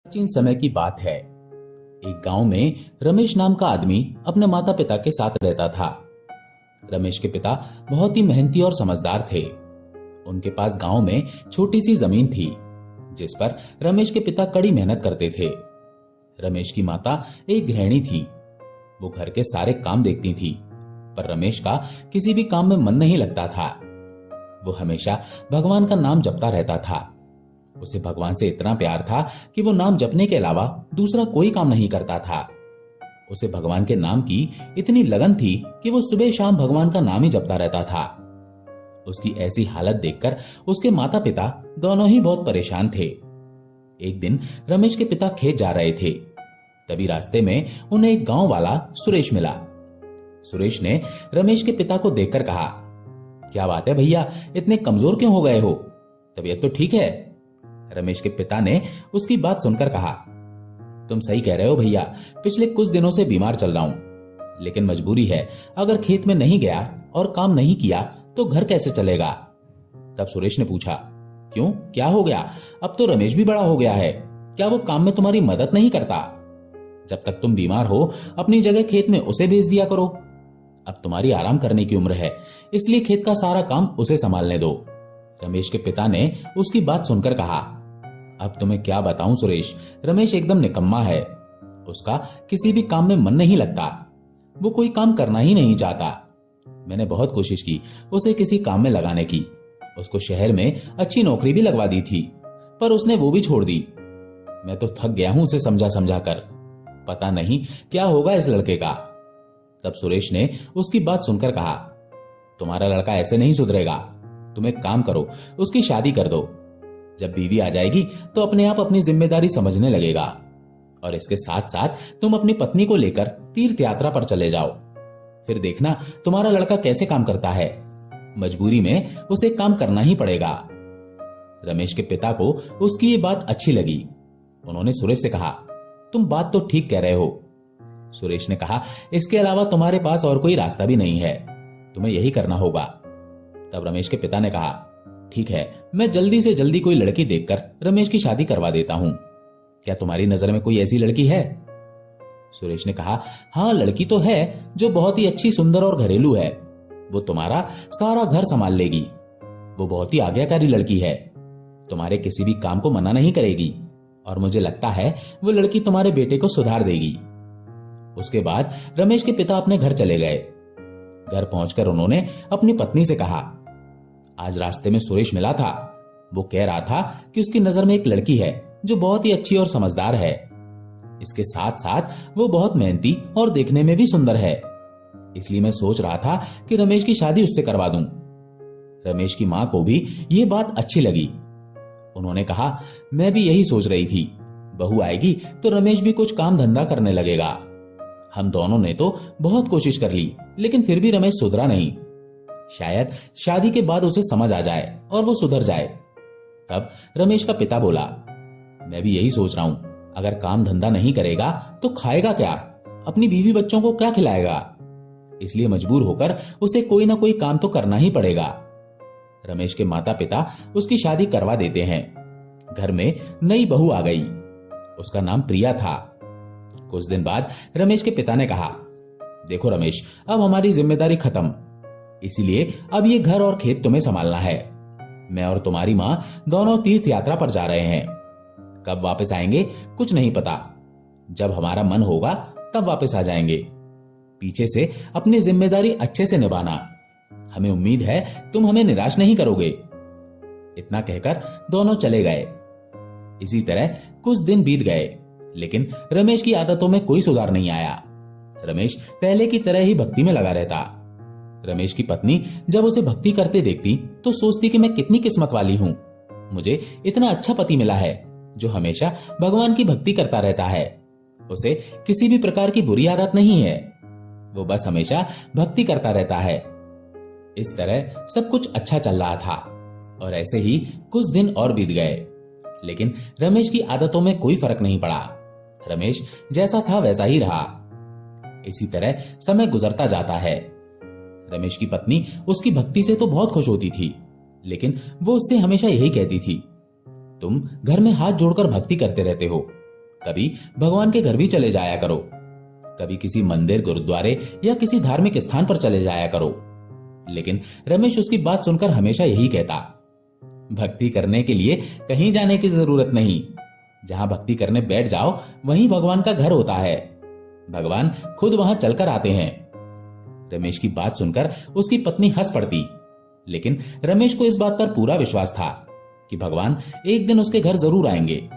प्राचीन समय की बात है। एक गांव में रमेश नाम का आदमी अपने माता पिता के साथ रहता था। रमेश के पिता बहुत ही मेहनती और समझदार थे। उनके पास गांव में छोटी सी जमीन थी जिस पर रमेश के पिता कड़ी मेहनत करते थे। रमेश की माता एक गृहिणी थी। वो घर के सारे काम देखती थी, पर रमेश का किसी भी काम में मन नहीं लगता था। वो हमेशा भगवान का नाम जपता रहता था। उसे भगवान से इतना प्यार था कि वो नाम जपने के अलावा दूसरा कोई काम नहीं करता था। उसे भगवान के नाम की इतनी लगन थी कि वो सुबह शाम भगवान का नाम ही जपता रहता था। उसकी ऐसी हालत देखकर उसके माता पिता दोनों ही बहुत परेशान थे। एक दिन रमेश के पिता खेत जा रहे थे। तभी रास्ते में उन्हें एक गांव वाला सुरेश मिला। सुरेश ने रमेश के पिता को देखकर कहा, क्या बात है भैया, इतने कमजोर क्यों हो गए हो? तबीयत तो ठीक है? रमेश के पिता ने उसकी बात सुनकर कहा, तुम सही कह रहे हो भैया, पिछले कुछ दिनों से बीमार चल रहा हूं, लेकिन मजबूरी है। अगर खेत में नहीं गया और काम नहीं किया तो घर कैसे चलेगा? तब सुरेश ने पूछा, क्यों, क्या हो गया? अब तो रमेश भी बड़ा हो गया है, क्या वो काम में तुम्हारी मदद नहीं करता? जब तक तुम बीमार हो अपनी जगह खेत में उसे भेज दिया करो। अब तुम्हारी आराम करने की उम्र है, इसलिए खेत का सारा काम उसे संभालने दो। रमेश के पिता ने उसकी बात सुनकर कहा, अब तुम्हें क्या बताऊं सुरेश, रमेश एकदम निकम्मा है। उसका किसी भी काम में मन नहीं लगता। वो कोई काम करना ही नहीं चाहता। मैंने बहुत कोशिश की उसे किसी काम में लगाने की। उसको शहर में अच्छी नौकरी भी लगवा दी थी, पर उसने वो भी छोड़ दी। मैं तो थक गया हूं उसे समझा समझा कर। पता नहीं क्या होगा इस लड़के का। तब सुरेश ने उसकी बात सुनकर कहा, तुम्हारा लड़का ऐसे नहीं सुधरेगा। तुम एक काम करो, उसकी शादी कर दो। जब बीवी आ जाएगी तो अपने आप अपनी जिम्मेदारी समझने लगेगा, और इसके साथ साथ तुम अपनी पत्नी को लेकर तीर्थ यात्रा पर चले जाओ। फिर देखना तुम्हारा लड़का कैसे काम करता है। मजबूरी में उसे काम करना ही पड़ेगा। रमेश के पिता को उसकी ये बात अच्छी लगी। उन्होंने सुरेश से कहा, तुम बात तो ठीक कह रहे हो। सुरेश ने कहा, इसके अलावा तुम्हारे पास और कोई रास्ता भी नहीं है, तुम्हें यही करना होगा। तब रमेश के पिता ने कहा, ठीक है, मैं जल्दी से जल्दी कोई लड़की देखकर रमेश की शादी करवा देता हूं। क्या तुम्हारी नजर में कोई ऐसी लड़की है? सुरेश ने कहा, हाँ, लड़की तो है जो बहुत ही अच्छी, सुंदर और घरेलू है। वो तुम्हारा सारा घर संभाल लेगी। वो बहुत ही आज्ञाकारी लड़की है, तुम्हारे किसी भी काम को मना नहीं करेगी, और मुझे लगता है वो लड़की तुम्हारे बेटे को सुधार देगी। उसके बाद रमेश के पिता अपने घर चले गए। घर पहुंचकर उन्होंने अपनी पत्नी से कहा, आज रास्ते में सुरेश मिला था। वो कह रहा था कि उसकी नजर में एक लड़की है जो बहुत ही अच्छी और समझदार है। इसके साथ साथ वो बहुत मेहनती और देखने में भी सुंदर है। इसलिए मैं सोच रहा था कि रमेश की शादी उससे करवा दूं। रमेश की मां को भी ये बात अच्छी लगी। उन्होंने कहा, मैं भी यही सोच रही थी। बहू आएगी तो रमेश भी कुछ काम धंधा करने लगेगा। हम दोनों ने तो बहुत कोशिश कर ली, लेकिन फिर भी रमेश सुधरा नहीं। शायद शादी के बाद उसे समझ आ जाए और वो सुधर जाए। तब रमेश का पिता बोला, मैं भी यही सोच रहा हूं, अगर काम धंधा नहीं करेगा तो खाएगा क्या? अपनी बीवी बच्चों को क्या खिलाएगा? इसलिए मजबूर होकर उसे कोई ना कोई काम तो करना ही पड़ेगा। रमेश के माता पिता उसकी शादी करवा देते हैं। घर में नई बहू आ गई। उसका नाम प्रिया था। कुछ दिन बाद रमेश के पिता ने कहा, देखो रमेश, अब हमारी जिम्मेदारी खत्म, इसीलिए अब ये घर और खेत तुम्हें संभालना है। मैं और तुम्हारी मां दोनों तीर्थ यात्रा पर जा रहे हैं। कब वापस आएंगे कुछ नहीं पता। जब हमारा मन होगा तब वापस आ जाएंगे। पीछे से अपनी जिम्मेदारी अच्छे से निभाना। हमें उम्मीद है तुम हमें निराश नहीं करोगे। इतना कहकर दोनों चले गए। इसी तरह कुछ दिन बीत गए, लेकिन रमेश की आदतों में कोई सुधार नहीं आया। रमेश पहले की तरह ही भक्ति में लगा रहता। रमेश की पत्नी जब उसे भक्ति करते देखती तो सोचती कि मैं कितनी किस्मत वाली हूं, मुझे इतना अच्छा पति मिला है जो हमेशा भगवान की भक्ति करता रहता है। उसे किसी भी प्रकार की बुरी आदत नहीं है, वो बस हमेशा भक्ति करता रहता है। इस तरह सब कुछ अच्छा चल रहा था, और ऐसे ही कुछ दिन और बीत गए, लेकिन रमेश की आदतों में कोई फर्क नहीं पड़ा। रमेश जैसा था वैसा ही रहा। इसी तरह समय गुजरता जाता है। रमेश की पत्नी उसकी भक्ति से तो बहुत खुश होती थी, लेकिन वो उससे हमेशा यही कहती थी, तुम घर में हाथ जोड़कर भक्ति करते रहते हो, कभी भगवान के घर भी चले जाया करो, कभी किसी मंदिर, गुरुद्वारे या किसी धार्मिक स्थान पर चले जाया करो। लेकिन रमेश उसकी बात सुनकर हमेशा यही कहता, भक्ति करने के लिए कहीं जाने की जरूरत नहीं, जहां भक्ति करने बैठ जाओ वहीं भगवान का घर होता है, भगवान खुद वहां चलकर आते हैं। रमेश की बात सुनकर उसकी पत्नी हंस पड़ती, लेकिन रमेश को इस बात पर पूरा विश्वास था कि भगवान एक दिन उसके घर जरूर आएंगे।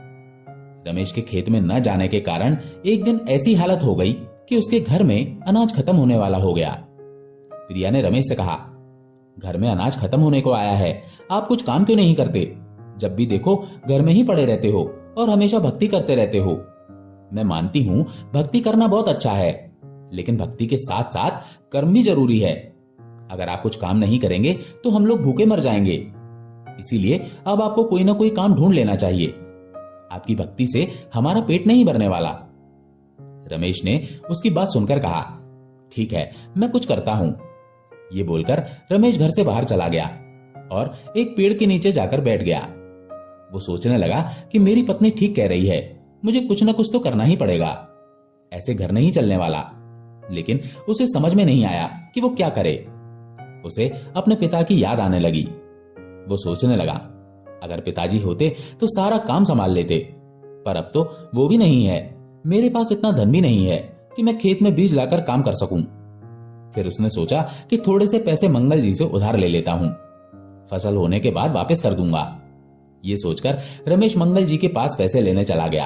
रमेश के खेत में न जाने के कारण एक दिन ऐसी हालत हो गई कि उसके घर में अनाज खत्म होने वाला हो गया। प्रिया ने रमेश से कहा, घर में अनाज खत्म होने को आया है, आप कुछ काम क्यों नहीं करते? जब भी देखो घर में ही पड़े रहते हो और हमेशा भक्ति करते रहते हो। मैं मानती हूं भक्ति करना बहुत अच्छा है, लेकिन भक्ति के साथ साथ कर्म भी जरूरी है। अगर आप कुछ काम नहीं करेंगे तो हम लोग भूखे मर जाएंगे। इसीलिए अब आपको कोई ना कोई काम ढूंढ लेना चाहिए। आपकी भक्ति से हमारा पेट नहीं भरने वाला। रमेश ने उसकी बात सुनकर कहा, ठीक है, मैं कुछ करता हूं। ये बोलकर रमेश घर से बाहर चला गया और एक पेड़ के नीचे जाकर बैठ गया। वो सोचने लगा कि मेरी पत्नी ठीक कह रही है, मुझे कुछ ना कुछ तो करना ही पड़ेगा, ऐसे घर नहीं चलने वाला। लेकिन उसे समझ में नहीं आया कि वो क्या करे। उसे अपने पिता की याद आने लगी। वो सोचने लगा, अगर पिताजी होते तो सारा काम संभाल लेते, पर अब तो वो भी नहीं है। मेरे पास इतना धन भी नहीं है कि मैं खेत में बीज लाकर काम कर सकूं। फिर उसने सोचा कि थोड़े से पैसे मंगल जी से उधार ले लेता हूं, फसल होने के बाद वापस कर दूंगा। ये सोचकर रमेश मंगल जी के पास पैसे लेने चला गया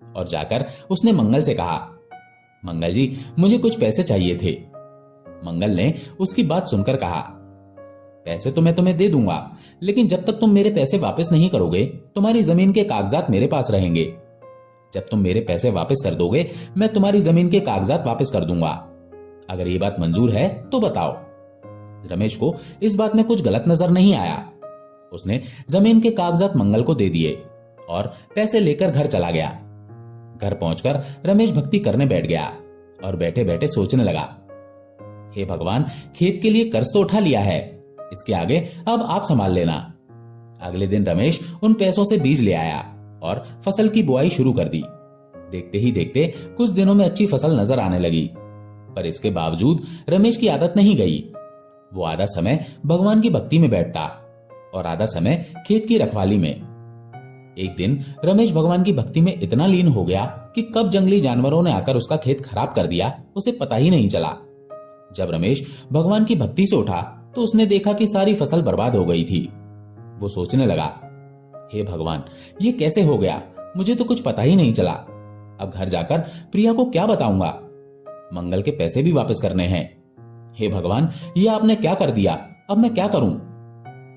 और जाकर उसने मंगल से कहा, मंगल जी, मुझे कुछ पैसे चाहिए थे। मंगल ने उसकी बात सुनकर कहा, पैसे तो मैं तुम्हें दे दूंगा, लेकिन जब तक तुम मेरे पैसे वापस नहीं करोगे तुम्हारी जमीन के कागजात मेरे पास रहेंगे। जब तुम मेरे पैसे वापस कर दोगे मैं तुम्हारी जमीन के कागजात वापस कर दूंगा। अगर ये बात मंजूर है तो बताओ। रमेश को इस बात में कुछ गलत नजर नहीं आया। उसने जमीन के कागजात मंगल को दे दिए और पैसे लेकर घर चला गया। घर पहुंचकर रमेश भक्ति करने बैठ गया और बैठे बैठे सोचने लगा, हे भगवान, खेत के लिए कर्ज तो उठा लिया है, इसके आगे अब आप संभाल लेना। अगले दिन रमेश उन पैसों से बीज ले आया और फसल की बुआई शुरू कर दी। देखते ही देखते कुछ दिनों में अच्छी फसल नजर आने लगी, पर इसके बावजूद रमेश की आदत नहीं गई। वो आधा समय भगवान की भक्ति में बैठता और आधा समय खेत की रखवाली में। एक दिन रमेश भगवान की भक्ति में इतना लीन हो गया कि कब जंगली जानवरों ने आकर उसका खेत खराब कर दिया उसे पता ही नहीं चला। जब रमेश भगवान की भक्ति से उठा तो उसने देखा कि सारी फसल बर्बाद हो गई थी। वो सोचने लगा, हे भगवान, ये कैसे हो गया? मुझे तो कुछ पता ही नहीं चला। अब घर जाकर प्रिया को क्या बताऊंगा? मंगल के पैसे भी वापस करने हैं। हे भगवान, ये आपने क्या कर दिया? अब मैं क्या करूं?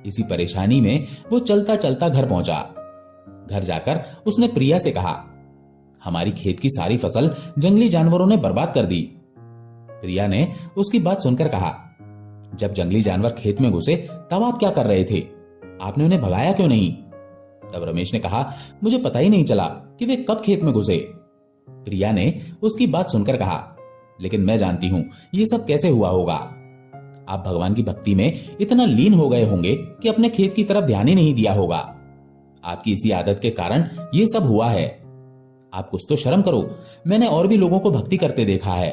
इसी परेशानी में वो चलता चलता घर पहुंचा। घर जाकर उसने प्रिया से कहा, हमारी खेत की सारी फसल जंगली जानवरों ने बर्बाद कर दी। प्रिया ने उसकी बात सुनकर कहा, जब जंगली जानवर खेत में घुसे तब आप क्या कर रहे थे? आपने उन्हें भगाया क्यों नहीं? तब रमेश ने कहा, मुझे पता ही नहीं चला कि वे कब खेत में घुसे। प्रिया ने उसकी बात सुनकर कहा, लेकिन मैं जानती हूं ये सब कैसे हुआ होगा। आप भगवान की भक्ति में इतना लीन हो गए होंगे कि अपने खेत की तरफ ध्यान ही नहीं दिया होगा। आपकी इसी आदत के कारण ये सब हुआ है। आप कुछ तो शर्म करो। मैंने और भी लोगों को भक्ति करते देखा है,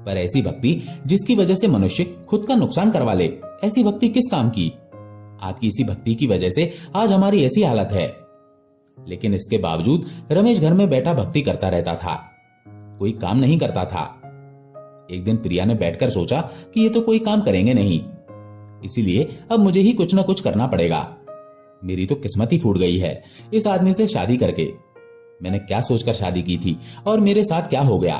पर ऐसी भक्ति जिसकी वजह से मनुष्य खुद का नुकसान करवा ले, ऐसी भक्ति किस काम की? आपकी इसी भक्ति की वजह से आज हमारी ऐसी हालत है। लेकिन इसके बावजूद रमेश घर में बैठा भक्ति करता रहता था, कोई काम नहीं करता था। एक दिन प्रिया ने बैठकर सोचा कि ये तो कोई काम करेंगे नहीं, इसीलिए अब मुझे ही कुछ ना कुछ करना पड़ेगा। मेरी तो किस्मत ही फूट गई है इस आदमी से शादी करके। मैंने क्या सोचकर शादी की थी और मेरे साथ क्या हो गया?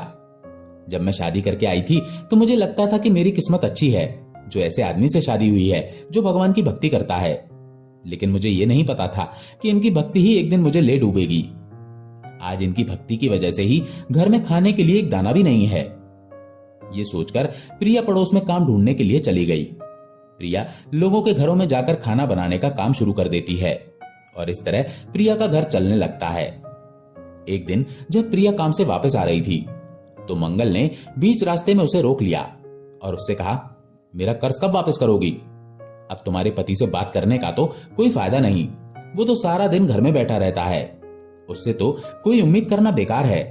जब मैं शादी करके आई थी तो मुझे लगता था कि मेरी किस्मत अच्छी है जो ऐसे आदमी से शादी हुई है जो भगवान की भक्ति करता है। लेकिन मुझे यह नहीं पता था कि इनकी भक्ति ही एक दिन मुझे ले डूबेगी। आज इनकी भक्ति की वजह से ही घर में खाने के लिए एक दाना भी नहीं है। ये सोचकर प्रिया पड़ोस में काम ढूंढने के लिए चली गई। प्रिया लोगों के घरों में जाकर खाना बनाने का काम शुरू कर देती है और इस तरह प्रिया का घर चलने लगता है। एक दिन जब प्रिया काम से वापस आ रही थी तो मंगल ने बीच रास्ते में उसे रोक लिया और उससे कहा, मेरा कर्ज कब वापस करोगी? अब तुम्हारे पति से बात करने का तो कोई फायदा नहीं, वो तो सारा दिन घर में बैठा रहता है। उससे तो कोई उम्मीद करना बेकार है।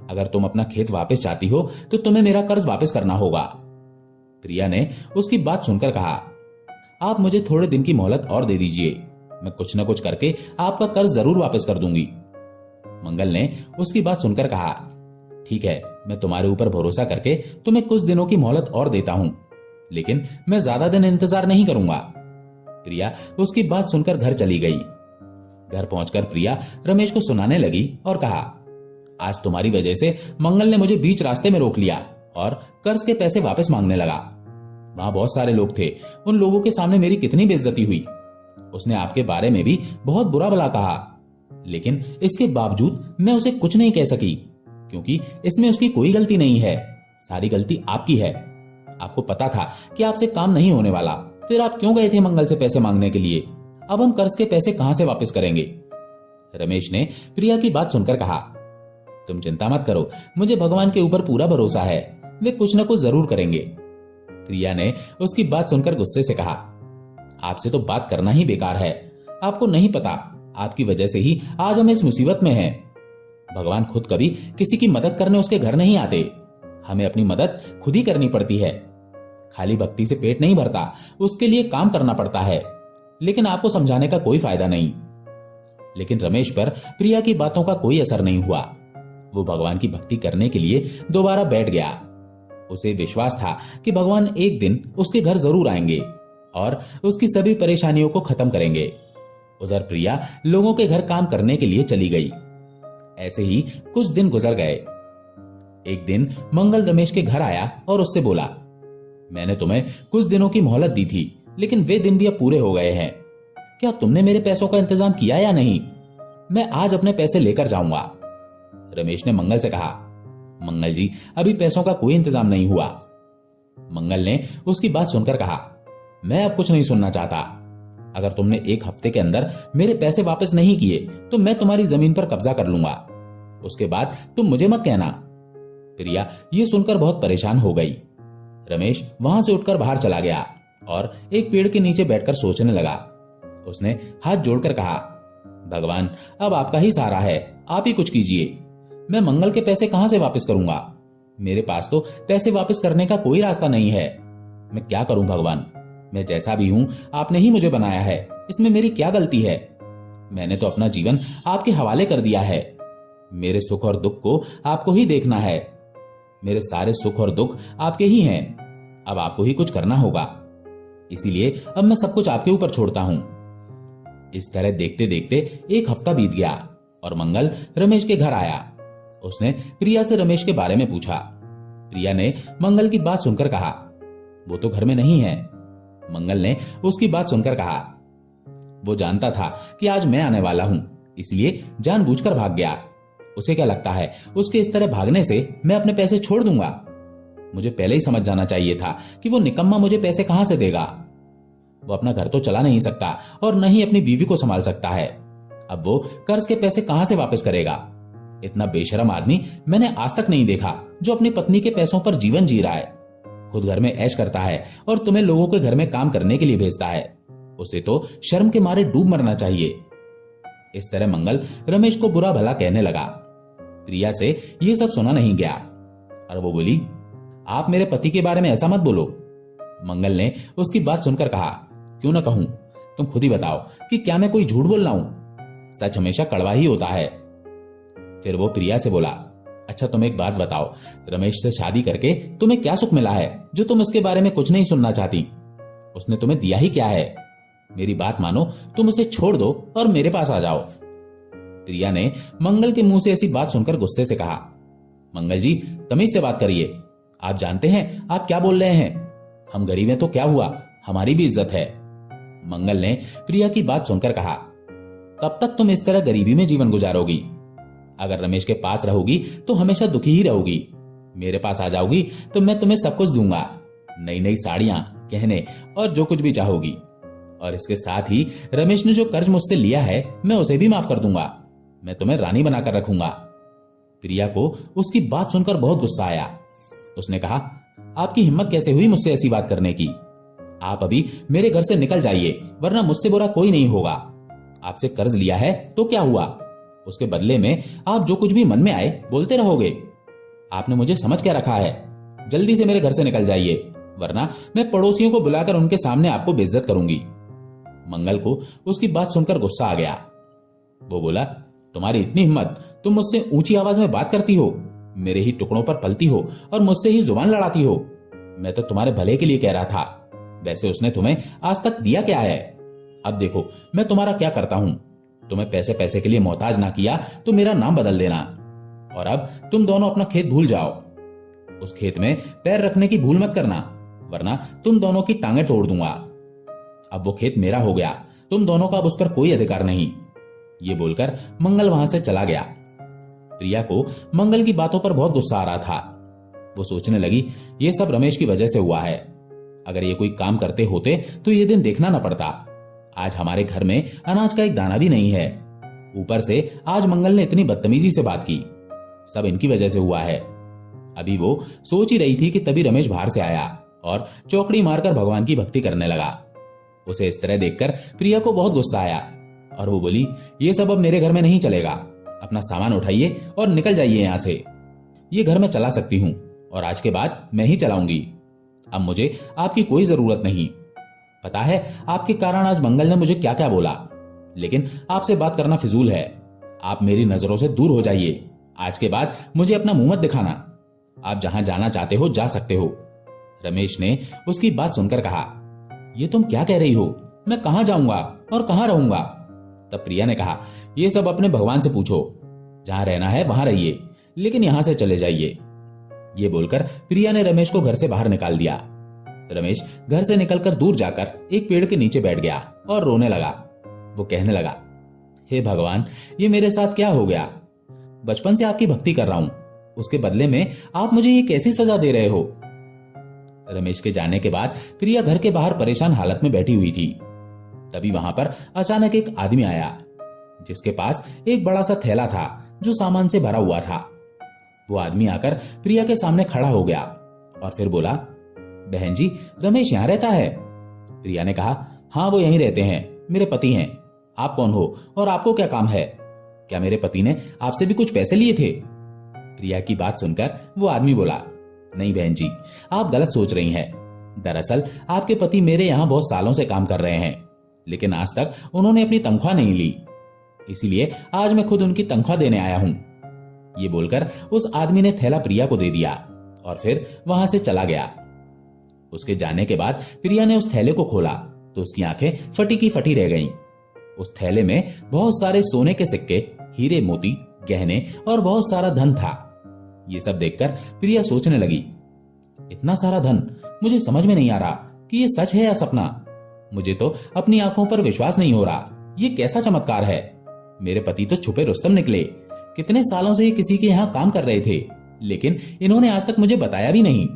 अगर तुम अपना खेत वापस चाहती हो तो तुम्हें मेरा कर्ज वापस करना होगा। प्रिया ने उसकी बात सुनकर कहा, आप मुझे थोड़े दिन की मोहलत और दे दीजिए, मैं कुछ न कुछ करके आपका कर्ज जरूर वापस कर दूंगी। मंगल ने उसकी बात सुनकर कहा, ठीक है, मैं तुम्हारे ऊपर भरोसा करके तुम्हें कुछ दिनों की मोहलत और देता हूं, लेकिन मैं ज्यादा दिन इंतजार नहीं करूंगा। प्रिया उसकी बात सुनकर घर चली गई। घर पहुंचकर प्रिया रमेश को सुनाने लगी और कहा, आज तुम्हारी वजह से मंगल ने मुझे बीच रास्ते में रोक लिया और कर्ज के पैसे वापस मांगने लगा। वहां बहुत सारे लोग थे, उन लोगों के सामने मेरी कितनी बेइज्जती हुई। उसने आपके बारे में भी बहुत बुरा भला कहा, लेकिन इसके बावजूद मैं उसे कुछ नहीं कह सकी, क्योंकि इसमें उसकी कोई गलती नहीं है, सारी गलती आपकी है। आपको पता था कि आपसे काम नहीं होने वाला, फिर आप क्यों गए थे मंगल से पैसे मांगने के लिए? अब हम कर्ज के पैसे कहां से वापस करेंगे? रमेश ने प्रिया की बात सुनकर कहा, तुम चिंता मत करो, मुझे भगवान के ऊपर पूरा भरोसा है, वे कुछ न कुछ जरूर करेंगे। प्रिया ने उसकी बात सुनकर गुस्से से कहा, आपसे तो बात करना ही बेकार है। आपको नहीं पता, आपकी वजह से ही आज हम इस मुसीबत में हैं। भगवान खुद कभी किसी की मदद करने उसके घर नहीं आते, हमें अपनी मदद खुद ही करनी पड़ती है। खाली भक्ति से पेट नहीं भरता, उसके लिए काम करना पड़ता है, लेकिन आपको समझाने का कोई फायदा नहीं। लेकिन रमेश पर प्रिया की बातों का कोई असर नहीं हुआ। वो भगवान की भक्ति करने के लिए दोबारा बैठ गया। उसे विश्वास था कि भगवान एक दिन उसके घर जरूर आएंगे और उसकी सभी परेशानियों को खत्म करेंगे। उधर प्रिया लोगों के घर काम करने के लिए चली गई। ऐसे ही कुछ दिन गुजर गए। एक दिन मंगल रमेश के घर आया और उससे बोला, मैंने तुम्हें कुछ दिनों की मोहलत दी थी, लेकिन वे दिन भी अब पूरे हो गए हैं। क्या तुमने मेरे पैसों का इंतजाम किया या नहीं? मैं आज अपने पैसे लेकर जाऊंगा। रमेश ने मंगल से कहा, मंगल जी, अभी पैसों का कोई इंतजाम नहीं हुआ। मंगल ने उसकी बात सुनकर कहा, मैं अब कुछ नहीं सुनना चाहता। अगर तुमने एक हफ्ते के अंदर मेरे पैसे वापस नहीं किए तो मैं तुम्हारी जमीन पर कब्जा कर लूंगा, उसके बाद तुम मुझे मत कहना। प्रिया ये सुनकर बहुत परेशान हो गई। रमेश वहां से उठकर बाहर चला गया और एक पेड़ के नीचे बैठकर सोचने लगा। उसने हाथ जोड़कर कहा, भगवान, अब आपका ही सहारा है, आप ही कुछ कीजिए। मैं मंगल के पैसे कहां से वापस करूंगा? मेरे पास तो पैसे वापस करने का कोई रास्ता नहीं है। मैं क्या करूं भगवान? मैं जैसा भी हूं आपने ही मुझे बनाया है, इसमें मेरी क्या गलती है? मैंने तो अपना जीवन आपके हवाले कर दिया है। मेरे सुख और दुख को आपको ही देखना है। मेरे सारे सुख और दुख आपके ही हैं, अब आपको ही कुछ करना होगा। इसीलिए अब मैं सब कुछ आपके ऊपर छोड़ता हूं। इस तरह देखते देखते एक हफ्ता बीत गया और मंगल रमेश के घर आया। उसने प्रिया से रमेश के बारे में पूछा। प्रिया ने मंगल की बात सुनकर कहा, वो तो घर में नहीं है। मंगल ने उसकी बात सुनकर कहा, वो जानता था कि आज मैं आने वाला हूं, इसलिए जानबूझकर भाग गया। उसे क्या लगता है उसके इस तरह भागने से मैं अपने पैसे छोड़ दूंगा? मुझे पहले ही समझ जाना चाहिए था कि वो निकम्मा मुझे पैसे कहां से देगा। वो अपना घर तो चला नहीं सकता और न ही अपनी बीवी को संभाल सकता है। अब वो कर्ज के पैसे कहां से वापस करेगा? इतना बेशरम आदमी मैंने आज तक नहीं देखा जो अपनी पत्नी के पैसों पर जीवन जी रहा है। खुद घर में ऐश करता है और तुम्हें लोगों के घर में काम करने के लिए भेजता है। उसे तो शर्म के मारे डूब मरना चाहिए। इस तरह मंगल रमेश को बुरा भला कहने लगा। प्रिया से यह सब सुना नहीं गया और वो बोली, आप मेरे पति के बारे में ऐसा मत बोलो। मंगल ने उसकी बात सुनकर कहा, क्यों ना कहूं, तुम खुद ही बताओ कि क्या मैं कोई झूठ बोल रहा हूं? सच हमेशा कड़वा ही होता है। फिर वो प्रिया से बोला, अच्छा तुम एक बात बताओ, रमेश से शादी करके तुम्हें क्या सुख मिला है जो तुम उसके बारे में कुछ नहीं सुनना चाहती? उसने तुम्हें दिया ही क्या है? मेरी बात मानो, तुम उसे छोड़ दो और मेरे पास आ जाओ। प्रिया ने मंगल के मुंह से ऐसी बात सुनकर गुस्से से कहा, मंगल जी, तमीज से बात करिए। आप जानते हैं आप क्या बोल रहे हैं? हम गरीब हैं तो क्या हुआ, हमारी भी इज्जत है। मंगल ने प्रिया की बात सुनकर कहा, कब तक तुम इस तरह गरीबी में जीवन गुजारोगी? अगर रमेश के पास रहोगी तो हमेशा दुखी ही रहोगी। मेरे पास आ जाओगी तो मैं तुम्हें सब कुछ दूंगा, नई नई साड़ियां, गहने और जो कुछ भी चाहोगी। और इसके साथ ही रमेश ने जो कर्ज मुझसे लिया है मैं उसे भी माफ कर दूंगा। मैं तुम्हें रानी बनाकर रखूंगा। प्रिया को उसकी बात सुनकर बहुत गुस्सा आया। उसने कहा, आपकी हिम्मत कैसे हुई मुझसे ऐसी बात करने की? आप अभी मेरे घर से निकल जाइए, वरना मुझसे बुरा कोई नहीं होगा। आपसे कर्ज लिया है तो क्या हुआ? उसके बदले में आप जो कुछ भी मन में आए बोलते रहोगे। आपने मुझे समझ क्या रखा है? जल्दी से मेरे घर से निकल जाइए, वरना मैं पड़ोसियों को बुलाकर उनके सामने आपको बेइज्जत करूंगी। मंगल को उसकी बात सुनकर गुस्सा आ गया। वो बोला, तुम्हारी इतनी हिम्मत, तुम मुझसे ऊंची आवाज में बात करती हो, मेरे ही टुकड़ों पर पलती हो और मुझसे ही जुबान लड़ाती हो। मैं तो तुम्हारे भले के लिए कह रहा था। वैसे उसने तुम्हें आज तक दिया क्या है? अब देखो मैं तुम्हारा क्या करता हूं। तुम्हें पैसे पैसे के लिए मोहताज ना किया तो मेरा नाम बदल देना, और अब तुम दोनों अपना खेत भूल जाओ। उस खेत में पैर रखने की भूल मत करना, वरना तुम दोनों की टांगें तोड़ दूंगा। अब वो खेत मेरा हो गया, तुम दोनों का अब उस पर कोई अधिकार नहीं। ये बोलकर मंगल वहां से चला गया। प्रिया को मंगल की बातों पर बहुत गुस्सा आ रहा था। वो सोचने लगी, ये सब रमेश की वजह से हुआ है। अगर ये कोई काम करते होते तो ये दिन देखना न पड़ता। आज हमारे घर में अनाज का एक दाना भी नहीं है। ऊपर से आज मंगल ने इतनी बदतमीजी से बात की। सब इनकी वजह से हुआ है। अभी वो सोच ही रही थी कि तभी रमेश बाहर से आया और चौकड़ी मारकर भगवान की भक्ति करने लगा। उसे इस तरह देखकर प्रिया को बहुत गुस्सा आया और वो बोली, ये सब अब मेरे घर में नहीं चलेगा। अपना सामान उठाइए और निकल जाइए यहां से। ये घर मैं चला सकती हूं और आज के बाद मैं ही चलाऊंगी। अब मुझे आपकी कोई जरूरत नहीं। पता है आपके कारण आज मंगल ने मुझे क्या क्या बोला, लेकिन आपसे बात करना फिजूल है। आप मेरी नजरों से दूर हो जाइए। आज के बाद मुझे अपना मुंह मत दिखाना। आप जहां जाना चाहते हो जा सकते हो। रमेश ने उसकी बात सुनकर कहा, ये तुम क्या कह रही हो? मैं कहां जाऊंगा और कहां रहूंगा? तब प्रिया ने कहा, ये सब अपने भगवान से पूछो। जहां रहना है वहां रहिए, लेकिन यहां से चले जाइए। ये बोलकर प्रिया ने रमेश को घर से बाहर निकाल दिया। रमेश घर से निकलकर दूर जाकर एक पेड़ के नीचे बैठ गया और रोने लगा। वो कहने लगा, हे भगवान, ये मेरे साथ क्या हो गया? बचपन से आपकी भक्ति कर रहा हूं, उसके बदले में आप मुझे ये कैसी सजा दे रहे हो? रमेश के जाने के बाद प्रिया घर के बाहर परेशान हालत में बैठी हुई थी। तभी वहां पर अचानक एक आदमी आया, जिसके पास एक बड़ा सा थैला था जो सामान से भरा हुआ था। वो आदमी आकर प्रिया के सामने खड़ा हो गया और फिर बोला, बहन जी, रमेश यहाँ रहता है? प्रिया ने कहा, हाँ वो यहीं रहते हैं, मेरे पति हैं। आप कौन हो और आपको क्या काम है? क्या मेरे पति ने आपसे भी कुछ पैसे लिए थे? प्रिया की बात सुनकर वो आदमी बोला, नहीं बहन जी, आप गलत सोच रही हैं। दरअसल आपके पति मेरे यहाँ बहुत सालों से काम कर रहे हैं, लेकिन आज तक उन्होंने अपनी तनख्वाह नहीं ली, इसीलिए आज मैं खुद उनकी तनख्वाह देने आया हूं। ये बोलकर उस आदमी ने थैला प्रिया को दे दिया और फिर वहां से चला गया। उसके जाने के बाद प्रिया ने उस थैले को खोला तो उसकी आंखें फटी की फटी रह गईं। उस थैले में बहुत सारे सोने के सिक्के, हीरे मोती, गहने और बहुत सारा धन था। ये सब देखकर प्रिया सोचने लगी, इतना सारा धन, मुझे समझ में नहीं आ रहा कि ये सच है या सपना। मुझे तो अपनी आंखों पर विश्वास नहीं हो रहा। ये कैसा चमत्कार है? मेरे पति तो छुपे रुस्तम निकले। कितने सालों से ये किसी के यहाँ काम कर रहे थे, लेकिन इन्होंने आज तक मुझे बताया भी नहीं।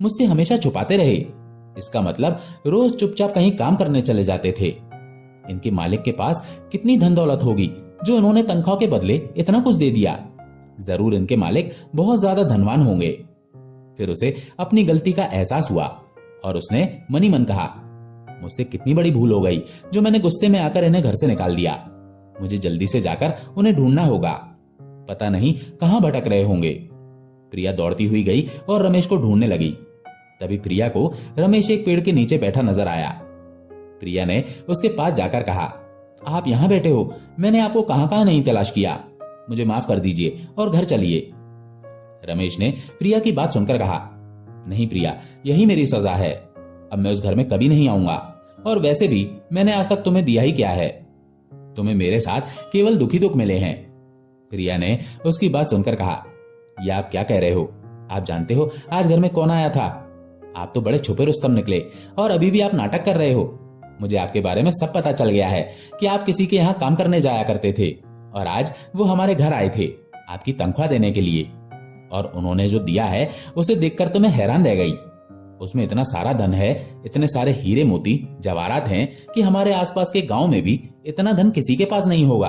मुझसे हमेशा छुपाते रहे। इसका मतलब रोज चुपचाप कहीं काम करने चले जाते थे। इनके मालिक के पास कितनी धन दौलत होगी जो इन्होंने तनख्वाह के बदले इतना कुछ दे दिया। जरूर इनके मालिक बहुत ज्यादा धनवान होंगे। फिर उसे अपनी गलती का एहसास हुआ और उसने मनी मन कहा, मुझसे कितनी बड़ी भूल हो गई जो मैंने गुस्से में आकर इन्हें घर से निकाल दिया। मुझे जल्दी से जाकर उन्हें ढूंढना होगा। पता नहीं कहां भटक रहे होंगे। प्रिया दौड़ती हुई गई और रमेश को ढूंढने लगी। तभी प्रिया को रमेश एक पेड़ के नीचे बैठा नजर आया। प्रिया ने उसके पास जाकर कहा, आप यहां बैठे हो, मैंने आपको कहां कहां नहीं तलाश किया। मुझे माफ कर दीजिए और घर चलिए। रमेश ने प्रिया की बात सुनकर कहा, नहीं प्रिया, यही मेरी सजा है। अब मैं उस घर में कभी नहीं आऊंगा, और वैसे भी मैंने आज तक तुम्हें दिया ही क्या है? तुम्हें मेरे साथ केवल दुखी दुख मिले हैं। प्रिया ने उसकी बात सुनकर कहा, यह आप क्या कह रहे हो? आप जानते हो आज घर में कौन आया था? आप तो बड़े छुपे रुस्तम निकले और अभी भी आप नाटक कर रहे हो। मुझे आपके बारे में सब पता चल गया है कि आप किसी के यहाँ काम करने जाया करते थे और आज वो हमारे घर आए थे आपकी तनख्वाह देने के लिए, और उन्होंने जो दिया है उसे देखकर तो मैं हैरान रह गई। उसमें इतना सारा धन है, इतने सारे हीरे मोती जवाहरात हैं कि हमारे आसपास के गांव में भी इतना धन किसी के पास नहीं होगा।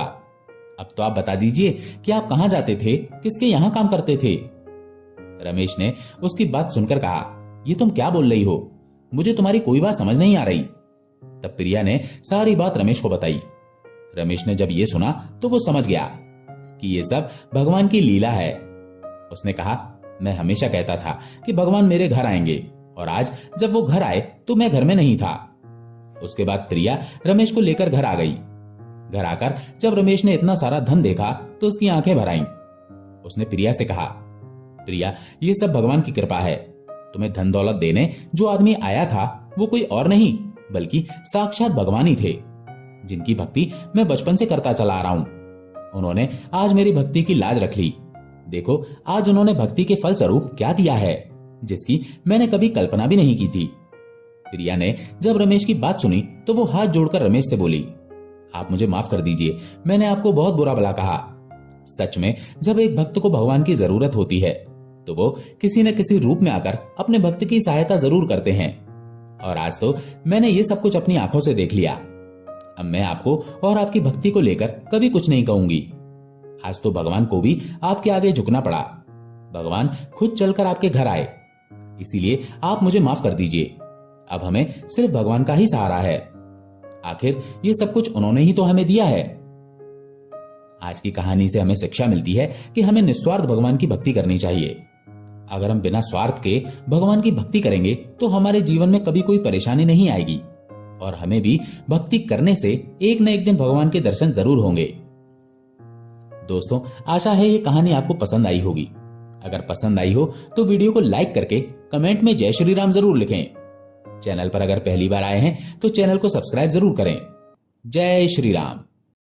अब तो आप बता दीजिए कि आप कहां जाते थे, किसके यहां काम करते थे? रमेश ने उसकी बात सुनकर कहा, ये तुम क्या बोल रही हो? मुझे तुम्हारी कोई बात समझ नहीं आ रही। तब प्रिया ने सारी बात रमेश को बताई। रमेश ने जब ये सुना तो वो समझ गया। कि ये सब भगवान की लीला है। उसने कहा, मैं हमेशा कहता था कि भगवान मेरे घर आएंगे, और आज जब वो घर आए तो मैं घर में नहीं था। उसके बाद प्रिया रमेश को लेकर घर आ गई। घर आकर जब रमेश ने इतना सारा धन देखा तो उसकी आंखें भर आईं। उसने प्रिया से कहा, प्रिया, ये सब भगवान की कृपा है। तुम्हें धन दौलत देने जो आदमी आया था वो कोई और नहीं बल्कि साक्षात भगवान ही थे, जिनकी भक्ति मैं बचपन से करता चला आ रहा हूं। उन्होंने आज मेरी भक्ति की लाज रख ली। देखो आज उन्होंने भक्ति के फल स्वरूप क्या दिया है, जिसकी मैंने कभी कल्पना भी नहीं की थी। प्रिया ने जब रमेश की बात सुनी तो वो हाथ जोड़कर रमेश से बोली, आप मुझे माफ कर दीजिए, मैंने आपको बहुत बुरा भला कहा। सच में जब एक भक्त को भगवान की जरूरत होती है तो वो किसी न किसी रूप में आकर अपने भक्त की सहायता जरूर करते हैं, और आज तो मैंने ये सब कुछ अपनी आंखों से देख लिया। अब मैं आपको और आपकी भक्ति को लेकर कभी कुछ नहीं कहूंगी। आज तो भगवान को भी आपके आगे झुकना पड़ा। भगवान खुद चलकर आपके घर आए, इसीलिए आप मुझे माफ कर दीजिए। अब हमें सिर्फ भगवान का ही सहारा है। आखिर ये सब कुछ उन्होंने ही तो हमें दिया है। आज की कहानी से हमें शिक्षा मिलती है कि हमें निस्वार्थ भगवान की भक्ति करनी चाहिए। अगर हम बिना स्वार्थ के भगवान की भक्ति करेंगे तो हमारे जीवन में कभी कोई परेशानी नहीं आएगी, और हमें भी भक्ति करने से एक न एक दिन भगवान के दर्शन जरूर होंगे। दोस्तों, आशा है ये कहानी आपको पसंद आई होगी। अगर पसंद आई हो तो वीडियो को लाइक करके कमेंट में जय श्री राम जरूर लिखें। चैनल पर अगर पहली बार आए हैं तो चैनल को सब्सक्राइब जरूर करें। जय श्री राम।